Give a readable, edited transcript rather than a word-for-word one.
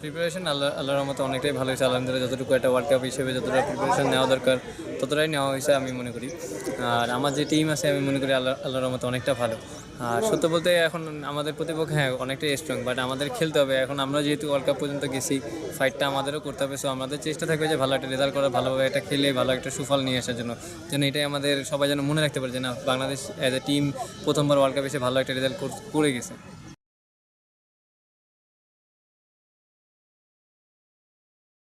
Preparation আল্লাহর রহমতে অনেকটাই ভালো হয়েছে আলহামদুলিল্লাহ। যতটুকু একটা ওয়ার্ল্ড কাপ হিসেবে যতটা প্রিপারেশন নেওয়া দরকার ততটাই নেওয়া হয়েছে আমি মনে করি। আর আমার যে টিম আছে আমি মনে করি আল্লাহর রহমতে অনেকটা ভালো। আর সত্য বলতে এখন আমাদের প্রতিপক্ষ হ্যাঁ অনেকটাই স্ট্রং, বাট আমাদের খেলতে হবে। এখন আমরা যেহেতু ওয়ার্ল্ড কাপ পর্যন্ত গেছি, ফাইটটা আমাদেরও করতে হবে। সো আমাদের চেষ্টা থাকবে যে ভালো একটা রেজাল্ট করা, ভালোভাবে একটা খেলে ভালো একটা সুফল নিয়ে আসার জন্য। যেন এটাই আমাদের সবাই যেন মনে রাখতে পারে যে না, বাংলাদেশ অ্যাজ এ টিম প্রথমবার ওয়ার্ল্ড কাপ এসে ভালো একটা রেজাল্ট করে গেছে।